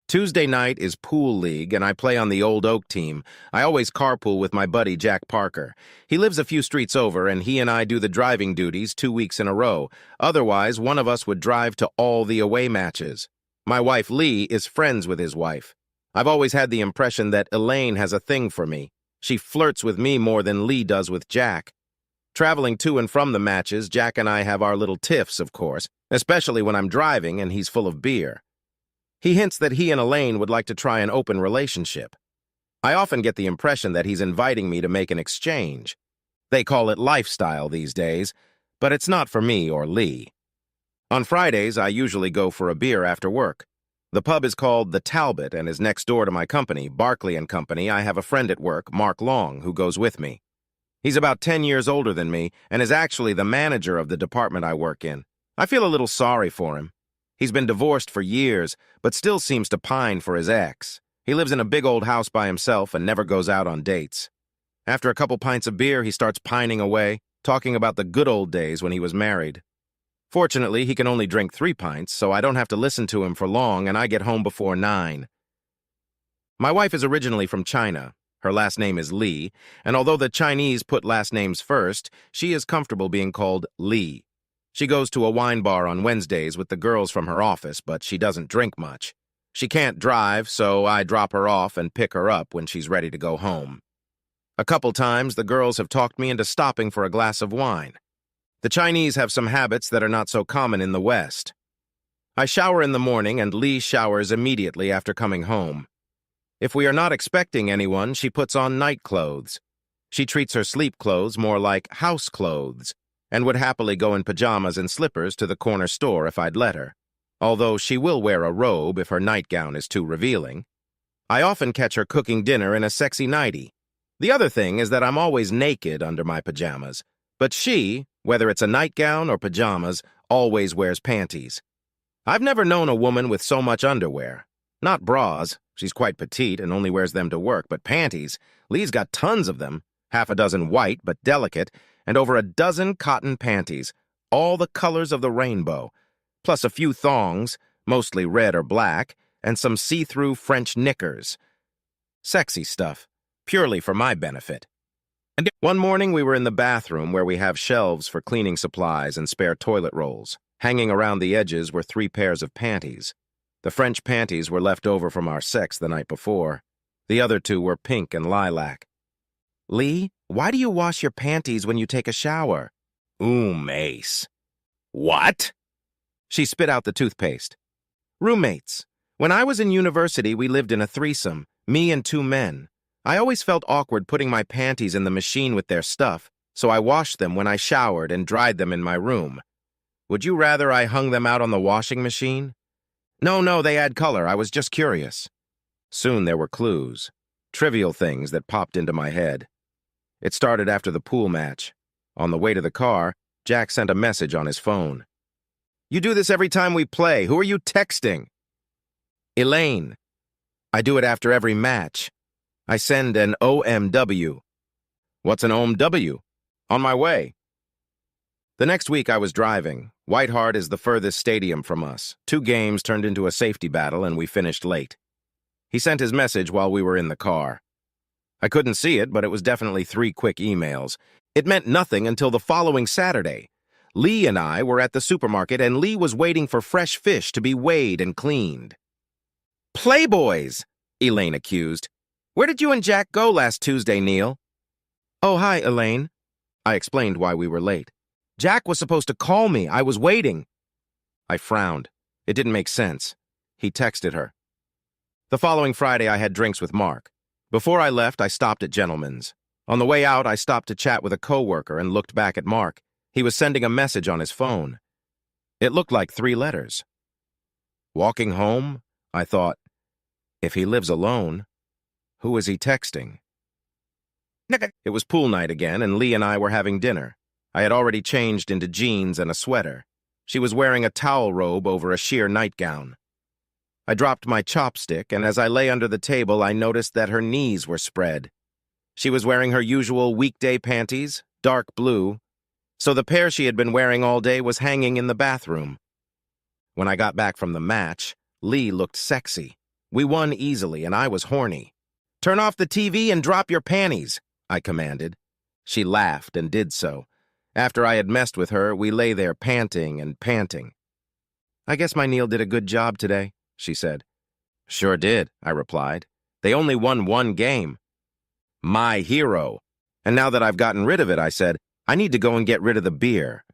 Tuesday night is pool league, and I play on the Old Oak team. I always carpool with my buddy Jack Parker. He lives a few streets over, and he and I do the driving duties 2 weeks in a row. Otherwise, one of us would drive to all the away matches. My wife Lee is friends with his wife. I've always had the impression that Elaine has a thing for me. She flirts with me more than Lee does with Jack. Traveling to and from the matches, Jack and I have our little tiffs, of course, especially when I'm driving and he's full of beer. He hints that he and Elaine would like to try an open relationship. I often get the impression that he's inviting me to make an exchange. They call it lifestyle these days, but it's not for me or Lee. On Fridays, I usually go for a beer after work. The pub is called The Talbot and is next door to my company, Barclay & Company. I have a friend at work, Mark Long, who goes with me. He's about 10 years older than me and is actually the manager of the department I work in. I feel a little sorry for him. He's been divorced for years, but still seems to pine for his ex. He lives in a big old house by himself and never goes out on dates. After a couple pints of beer, he starts pining away, talking about the good old days when he was married. Fortunately, he can only drink 3 pints, so I don't have to listen to him for long, and I get home before 9. My wife is originally from China. Her last name is Lee, and although the Chinese put last names first, she is comfortable being called Lee. She goes to a wine bar on Wednesdays with the girls from her office, but she doesn't drink much. She can't drive, so I drop her off and pick her up when she's ready to go home. A couple times, the girls have talked me into stopping for a glass of wine. The Chinese have some habits that are not so common in the West. I shower in the morning, and Lee showers immediately after coming home. If we are not expecting anyone, she puts on night clothes. She treats her sleep clothes more like house clothes, and would happily go in pajamas and slippers to the corner store if I'd let her, although she will wear a robe if her nightgown is too revealing. I often catch her cooking dinner in a sexy nightie. The other thing is that I'm always naked under my pajamas, but she, whether it's a nightgown or pajamas, always wears panties. I've never known a woman with so much underwear. Not bras, she's quite petite and only wears them to work, but panties. Lee's got tons of them, half a dozen white but delicate, and over a dozen cotton panties, all the colors of the rainbow, plus a few thongs, mostly red or black, and some see-through French knickers. Sexy stuff, purely for my benefit. And one morning we were in the bathroom where we have shelves for cleaning supplies and spare toilet rolls. Hanging around the edges were 3 pairs of panties. The French panties were left over from our sex the night before. The other 2 were pink and lilac. Lee, why do you wash your panties when you take a shower? Ace. What? She spit out the toothpaste. Roommates. When I was in university, we lived in a threesome, me and 2 men. I always felt awkward putting my panties in the machine with their stuff, so I washed them when I showered and dried them in my room. Would you rather I hung them out on the washing machine? No, they add color. I was just curious. Soon there were clues, trivial things that popped into my head. It started after the pool match. On the way to the car, Jack sent a message on his phone. You do this every time we play. Who are you texting? Elaine. I do it after every match. I send an OMW. What's an OMW? On my way. The next week I was driving. White Hart is the furthest stadium from us. 2 games turned into a safety battle and we finished late. He sent his message while we were in the car. I couldn't see it, but it was definitely 3 quick emails. It meant nothing until the following Saturday. Lee and I were at the supermarket, and Lee was waiting for fresh fish to be weighed and cleaned. Playboys, Elaine accused. Where did you and Jack go last Tuesday, Neil? Oh, hi, Elaine. I explained why we were late. Jack was supposed to call me. I was waiting. I frowned. It didn't make sense. He texted her. The following Friday, I had drinks with Mark. Before I left, I stopped at Gentleman's. On the way out, I stopped to chat with a coworker and looked back at Mark. He was sending a message on his phone. It looked like 3 letters. Walking home, I thought, if he lives alone, who is he texting? It was pool night again, and Lee and I were having dinner. I had already changed into jeans and a sweater. She was wearing a towel robe over a sheer nightgown. I dropped my chopstick, and as I lay under the table, I noticed that her knees were spread. She was wearing her usual weekday panties, dark blue, so the pair she had been wearing all day was hanging in the bathroom. When I got back from the match, Lee looked sexy. We won easily, and I was horny. "Turn off the TV and drop your panties," I commanded. She laughed and did so. After I had messed with her, we lay there panting and panting. "I guess my Neil did a good job today," she said. "Sure did," I replied. "They only won one game." My hero. And now that I've gotten rid of it, I said, I need to go and get rid of the beer.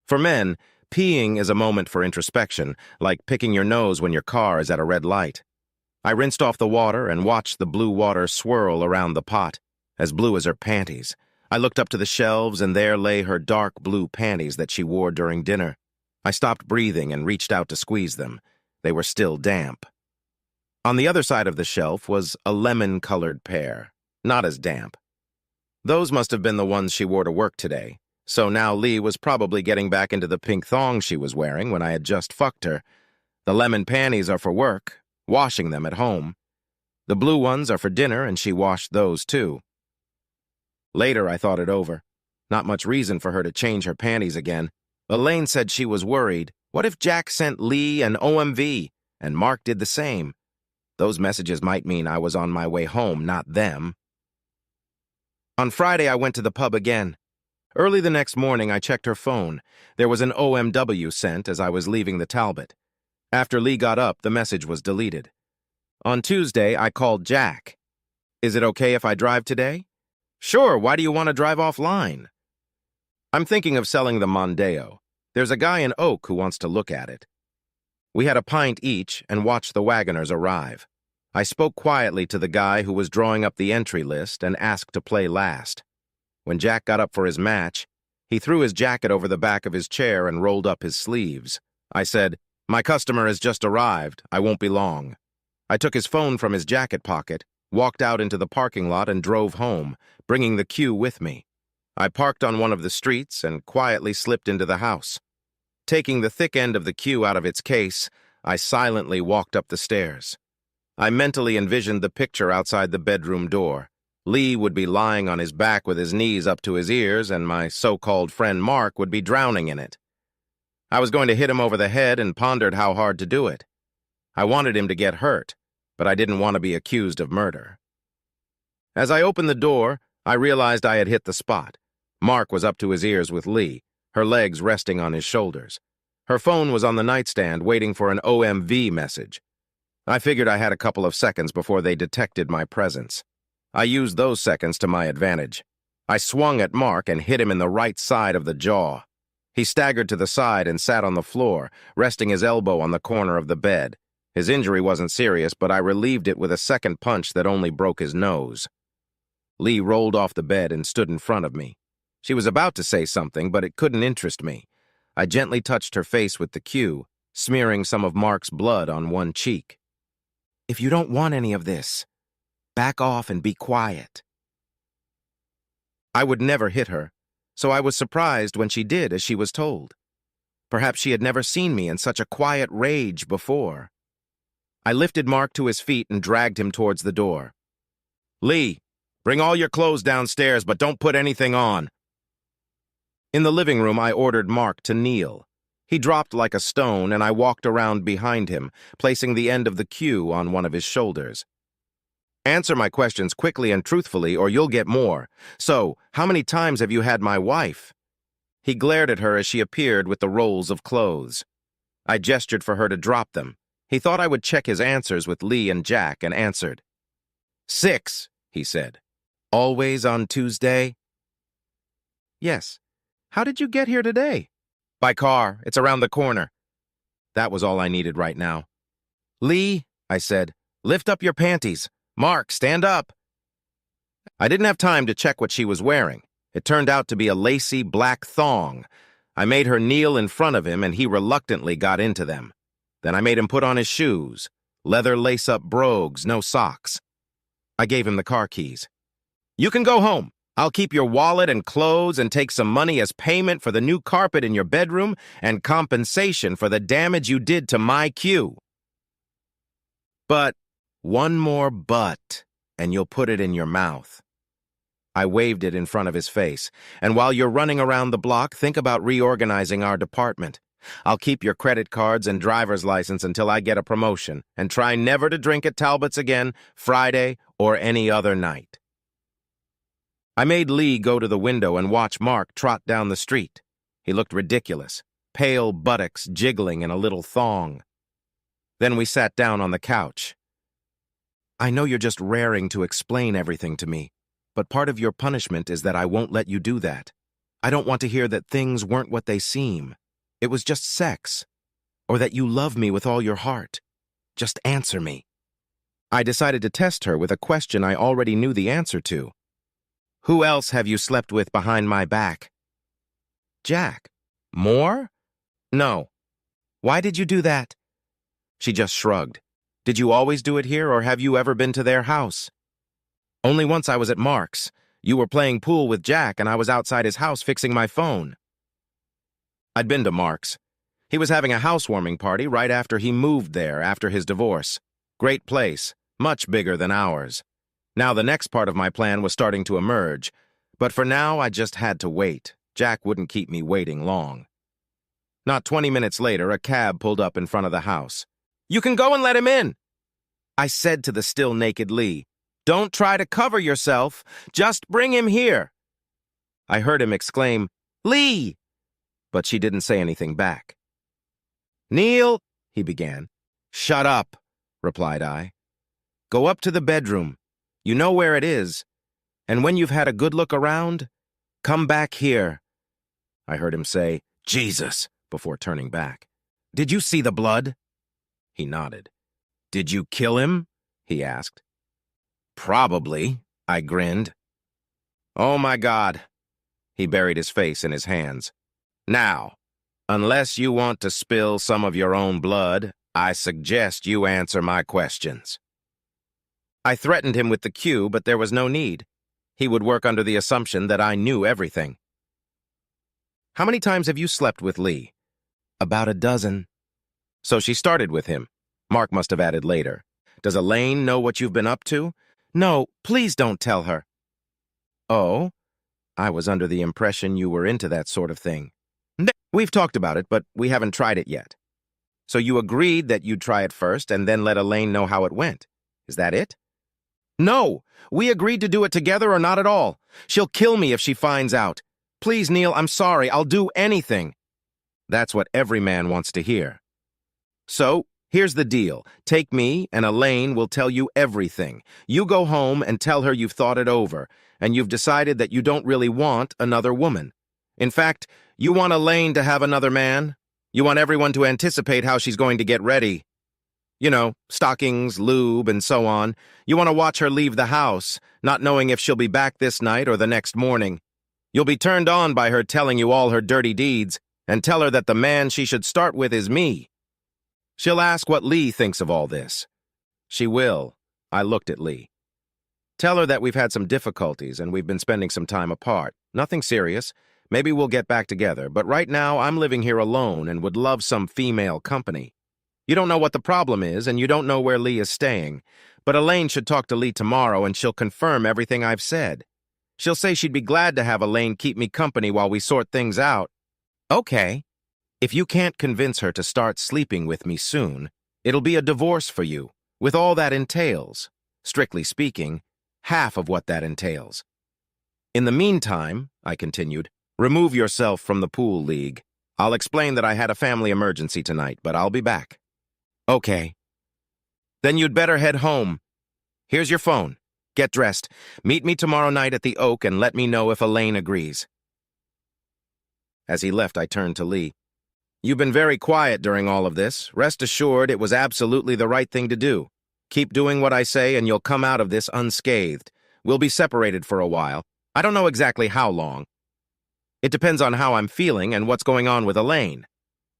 For men, peeing is a moment for introspection, like picking your nose when your car is at a red light. I rinsed off the water and watched the blue water swirl around the pot, as blue as her panties. I looked up to the shelves, and there lay her dark blue panties that she wore during dinner. I stopped breathing and reached out to squeeze them. They were still damp. On the other side of the shelf was a lemon-colored pair, not as damp. Those must have been the ones she wore to work today, so now Lee was probably getting back into the pink thong she was wearing when I had just fucked her. The lemon panties are for work, washing them at home. The blue ones are for dinner, and she washed those too. Later, I thought it over. Not much reason for her to change her panties again. Elaine said she was worried. What if Jack sent Lee an OMV, and Mark did the same? Those messages might mean I was on my way home, not them. On Friday, I went to the pub again. Early the next morning, I checked her phone. There was an OMW sent as I was leaving the Talbot. After Lee got up, the message was deleted. On Tuesday, I called Jack. "Is it okay if I drive today?" "Sure, why do you want to drive offline?" "I'm thinking of selling the Mondeo. There's a guy in Oak who wants to look at it." We had a pint each and watched the wagoners arrive. I spoke quietly to the guy who was drawing up the entry list and asked to play last. When Jack got up for his match, he threw his jacket over the back of his chair and rolled up his sleeves. I said, "My customer has just arrived. I won't be long." I took his phone from his jacket pocket, walked out into the parking lot, and drove home, bringing the queue with me. I parked on one of the streets and quietly slipped into the house. Taking the thick end of the queue out of its case, I silently walked up the stairs. I mentally envisioned the picture outside the bedroom door. Lee would be lying on his back with his knees up to his ears, and my so-called friend Mark would be drowning in it. I was going to hit him over the head and pondered how hard to do it. I wanted him to get hurt, but I didn't want to be accused of murder. As I opened the door, I realized I had hit the spot. Mark was up to his ears with Lee, her legs resting on his shoulders. Her phone was on the nightstand waiting for an OMV message. I figured I had a couple of seconds before they detected my presence. I used those seconds to my advantage. I swung at Mark and hit him in the right side of the jaw. He staggered to the side and sat on the floor, resting his elbow on the corner of the bed. His injury wasn't serious, but I relieved it with a second punch that only broke his nose. Lee rolled off the bed and stood in front of me. She was about to say something, but it couldn't interest me. I gently touched her face with the cue, smearing some of Mark's blood on one cheek. "If you don't want any of this, back off and be quiet." I would never hit her, so I was surprised when she did as she was told. Perhaps she had never seen me in such a quiet rage before. I lifted Mark to his feet and dragged him towards the door. "Lee, bring all your clothes downstairs, but don't put anything on." In the living room, I ordered Mark to kneel. He dropped like a stone, and I walked around behind him, placing the end of the cue on one of his shoulders. "Answer my questions quickly and truthfully, or you'll get more. So, how many times have you had my wife?" He glared at her as she appeared with the rolls of clothes. I gestured for her to drop them. He thought I would check his answers with Lee and Jack and answered. "6, he said. "Always on Tuesday?" "Yes. How did you get here today?" "By car. It's around the corner." That was all I needed right now. "Lee," I said, "lift up your panties. Mark, stand up." I didn't have time to check what she was wearing. It turned out to be a lacy black thong. I made her kneel in front of him, and he reluctantly got into them. Then I made him put on his shoes, leather lace-up brogues, no socks. I gave him the car keys. "You can go home. I'll keep your wallet and clothes and take some money as payment for the new carpet in your bedroom and compensation for the damage you did to my queue. But one more but, and you'll put it in your mouth." I waved it in front of his face. "And while you're running around the block, think about reorganizing our department. I'll keep your credit cards and driver's license until I get a promotion, and try never to drink at Talbot's again, Friday or any other night. I made Lee go to the window and watch Mark trot down the street. He looked ridiculous, pale buttocks jiggling in a little thong. Then we sat down on the couch. I know you're just raring to explain everything to me, but part of your punishment is that I won't let you do that. I don't want to hear that things weren't what they seem. It was just sex. Or that you love me with all your heart. Just answer me. I decided to test her with a question I already knew the answer to. Who else have you slept with behind my back? Jack. More? No. Why did you do that? She just shrugged. Did you always do it here, or have you ever been to their house? Only once I was at Mark's. You were playing pool with Jack, and I was outside his house fixing my phone. I'd been to Mark's. He was having a housewarming party right after he moved there after his divorce. Great place, much bigger than ours. Now the next part of my plan was starting to emerge, but for now I just had to wait. Jack wouldn't keep me waiting long. Not 20 minutes later, a cab pulled up in front of the house. You can go and let him in, I said to the still naked Lee. Don't try to cover yourself. Just bring him here. I heard him exclaim, Lee! But she didn't say anything back. Neil, he began. Shut up, replied I. Go up to the bedroom. You know where it is. And when you've had a good look around, come back here. I heard him say, Jesus, before turning back. Did you see the blood? He nodded. Did you kill him? He asked. Probably, I grinned. Oh my God. He buried his face in his hands. Now, unless you want to spill some of your own blood, I suggest you answer my questions. I threatened him with the cue, but there was no need. He would work under the assumption that I knew everything. How many times have you slept with Lee? About a dozen. So she started with him. Mark must have added later. Does Elaine know what you've been up to? No, please don't tell her. Oh? I was under the impression you were into that sort of thing. We've talked about it, but we haven't tried it yet. So you agreed that you'd try it first and then let Elaine know how it went. Is that it? No, we agreed to do it together or not at all. She'll kill me if she finds out. Please, Neil, I'm sorry. I'll do anything. That's what every man wants to hear. So, here's the deal. Take me, and Elaine will tell you everything. You go home and tell her you've thought it over, and you've decided that you don't really want another woman. In fact, you want Elaine to have another man? You want everyone to anticipate how she's going to get ready. You know, stockings, lube, and so on. You want to watch her leave the house, not knowing if she'll be back this night or the next morning. You'll be turned on by her telling you all her dirty deeds, and tell her that the man she should start with is me. She'll ask what Lee thinks of all this. She will. I looked at Lee. Tell her that we've had some difficulties and we've been spending some time apart. Nothing serious. Maybe we'll get back together, but right now I'm living here alone and would love some female company. You don't know what the problem is, and you don't know where Lee is staying, but Elaine should talk to Lee tomorrow and she'll confirm everything I've said. She'll say she'd be glad to have Elaine keep me company while we sort things out. Okay. If you can't convince her to start sleeping with me soon, it'll be a divorce for you, with all that entails. Strictly speaking, half of what that entails. In the meantime, I continued, remove yourself from the pool league. I'll explain that I had a family emergency tonight, but I'll be back. Okay. Then you'd better head home. Here's your phone. Get dressed. Meet me tomorrow night at the Oak and let me know if Elaine agrees. As he left, I turned to Lee. You've been very quiet during all of this. Rest assured it was absolutely the right thing to do. Keep doing what I say and you'll come out of this unscathed. We'll be separated for a while. I don't know exactly how long. It depends on how I'm feeling and what's going on with Elaine.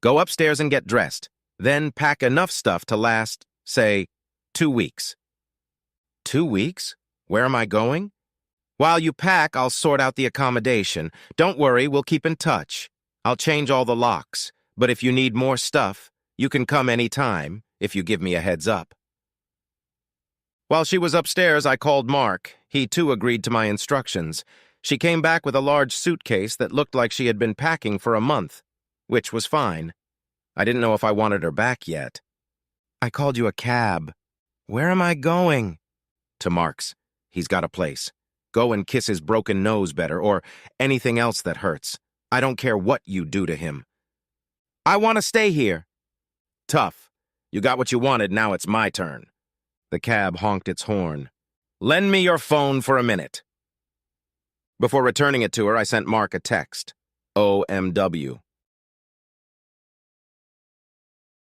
Go upstairs and get dressed. Then pack enough stuff to last, say, 2 weeks. 2 weeks? Where am I going? While you pack, I'll sort out the accommodation. Don't worry, we'll keep in touch. I'll change all the locks. But if you need more stuff, you can come any time, if you give me a heads up. While she was upstairs, I called Mark. He too agreed to my instructions. She came back with a large suitcase that looked like she had been packing for a month, which was fine. I didn't know if I wanted her back yet. I called you a cab. Where am I going? To Mark's. He's got a place. Go and kiss his broken nose better, or anything else that hurts. I don't care what you do to him. I want to stay here. Tough. You got what you wanted, now it's my turn. The cab honked its horn. Lend me your phone for a minute. Before returning it to her, I sent Mark a text. OMW.